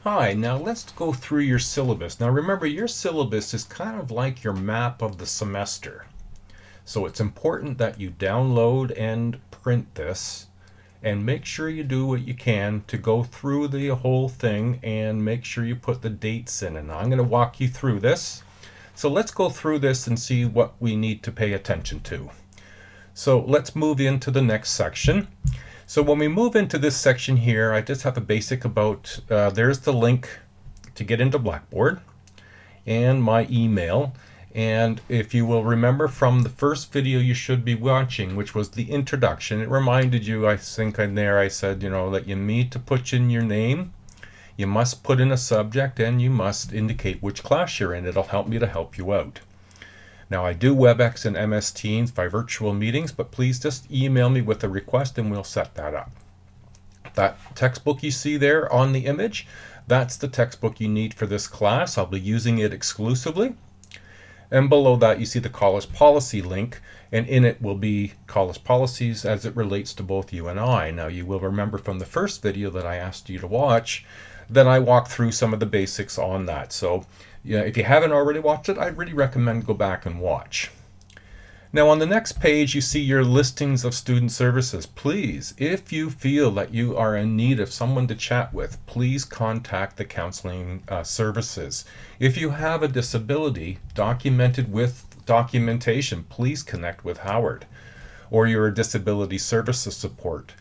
Hi, now let's go through your syllabus. Now remember, your syllabus is kind of like your map of the semester. So it's important that you download and print this and make sure you do what you can to go through the whole thing and make sure you put the dates in. And I'm going to walk you through this. So let's go through this and see what we need to pay attention to. So let's move into the next section. So when we move into this section here, I just have a basic about, there's the link to get into Blackboard and my email. And if you will remember from the first video you should be watching, which was the introduction, it reminded you, I think in there I said, that you need to put in your name, you must put in a subject, and you must indicate which class you're in. It'll help me to help you out. Now I do WebEx and MS Teams by virtual meetings, but please just email me with a request and we'll set that up. That textbook you see there on the image, that's the textbook you need for this class. I'll be using it exclusively. And below that you see the college policy link, and in it will be college policies as it relates to both you and I. Now you will remember from the first video that I asked you to watch, then I walked through some of the basics on that. So if you haven't already watched it, I really recommend go back and watch. Now on the next page you see your listings of student services. Please, if you feel that you are in need of someone to chat with, please contact the counseling services. If you have a disability documented with documentation, please connect with Howard or your disability services support.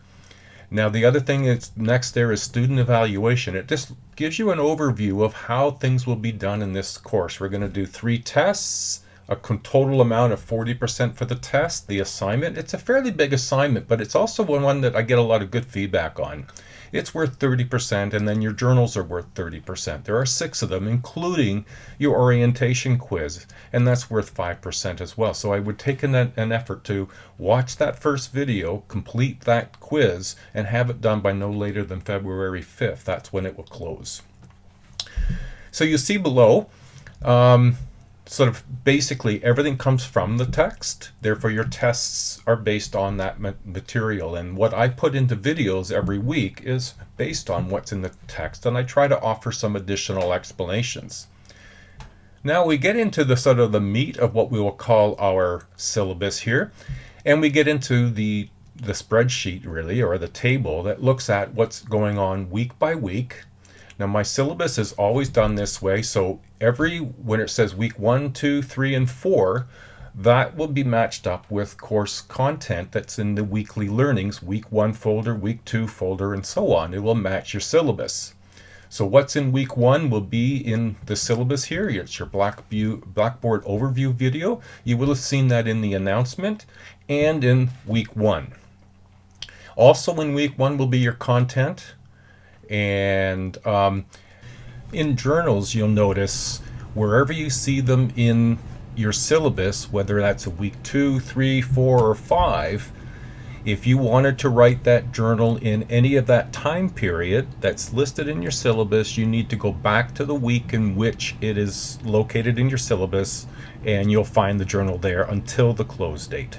Now the other thing is next there is student evaluation. It just gives you an overview of how things will be done in this course. We're going to do 3 tests, a total amount of 40% for the test. The assignment, it's a fairly big assignment, but it's also one that I get a lot of good feedback on. It's worth 30%, and then your journals are worth 30%. There are 6 of them, including your orientation quiz, and that's worth 5% as well. So I would take an effort to watch that first video, complete that quiz, and have it done by no later than February 5th. That's when it will close. So you see below, sort of basically everything comes from the text. Therefore your tests are based on that material, and what I put into videos every week is based on what's in the text, and I try to offer some additional explanations. Now we get into the sort of the meat of what we will call our syllabus here, and we get into the spreadsheet really, or the table that looks at what's going on week by week. Now my syllabus is always done this way, so when it says week 1, 2, 3, and 4, that will be matched up with course content that's in the weekly learnings, week 1 folder, week 2 folder, and so on. It will match your syllabus. So what's in week 1 will be in the syllabus here. It's your Blackboard overview video. You will have seen that in the announcement and in week 1. Also in week 1 will be your content. And in journals you'll notice wherever you see them in your syllabus, whether that's a week 2, 3, 4, or 5, if you wanted to write that journal in any of that time period that's listed in your syllabus, you need to go back to the week in which it is located in your syllabus, and you'll find the journal there until the close date.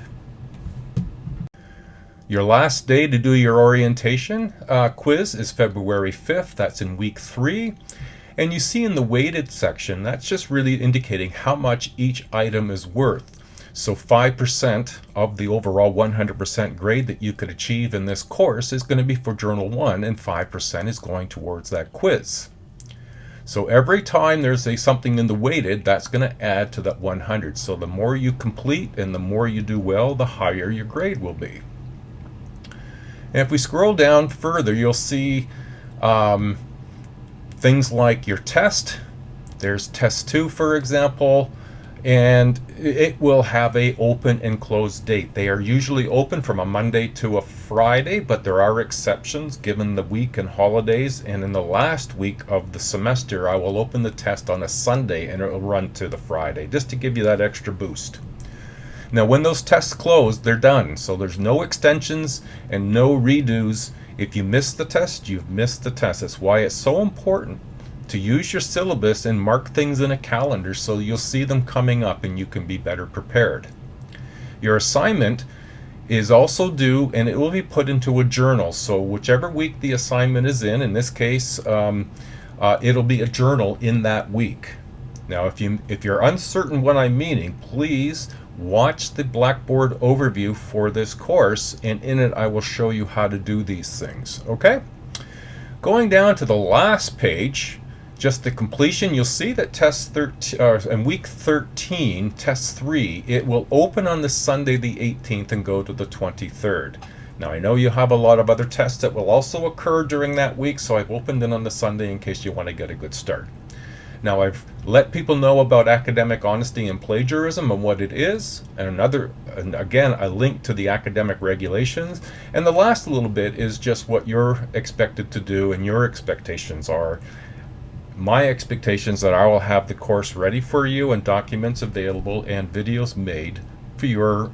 Your last day to do your orientation quiz is February 5th. That's in week 3. And you see in the weighted section, that's just really indicating how much each item is worth. So 5% of the overall 100% grade that you could achieve in this course is going to be for Journal 1, and 5% is going towards that quiz. So every time there's something in the weighted, that's going to add to that 100. So the more you complete and the more you do well, the higher your grade will be. And if we scroll down further, you'll see things like your test. There's test 2, for example, and it will have a open and close date. They are usually open from a Monday to a Friday, but there are exceptions given the week and holidays. And in the last week of the semester, I will open the test on a Sunday and it will run to the Friday, just to give you that extra boost. Now when those tests close, they're done. So there's no extensions and no redos. If you miss the test, you've missed the test. That's why it's so important to use your syllabus and mark things in a calendar so you'll see them coming up and you can be better prepared. Your assignment is also due, and it will be put into a journal. So whichever week the assignment is in this case, it'll be a journal in that week. Now, if you're uncertain what I'm meaning, please watch the Blackboard overview for this course, and in it I will show you how to do these things. Okay? Going down to the last page, just the completion, you'll see that test 13 in week 13, test 3, it will open on the Sunday the 18th and go to the 23rd. Now, I know you have a lot of other tests that will also occur during that week, so I've opened it on the Sunday in case you want to get a good start. Now, I've let people know about academic honesty and plagiarism and what it is, and again, a link to the academic regulations. And the last little bit is just what you're expected to do and your expectations are. My expectations that I will have the course ready for you and documents available and videos made for your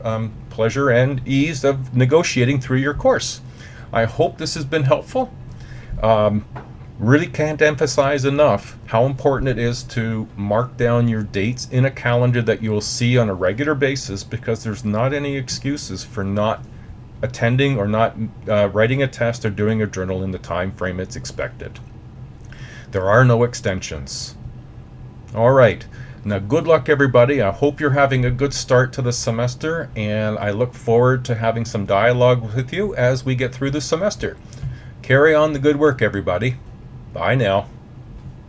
pleasure and ease of negotiating through your course. I hope this has been helpful. Really can't emphasize enough how important it is to mark down your dates in a calendar that you will see on a regular basis, because there's not any excuses for not attending or not writing a test or doing a journal in the time frame it's expected. There are no extensions. All right. Now, good luck, everybody. I hope you're having a good start to the semester, and I look forward to having some dialogue with you as we get through the semester. Carry on the good work, everybody. Bye now.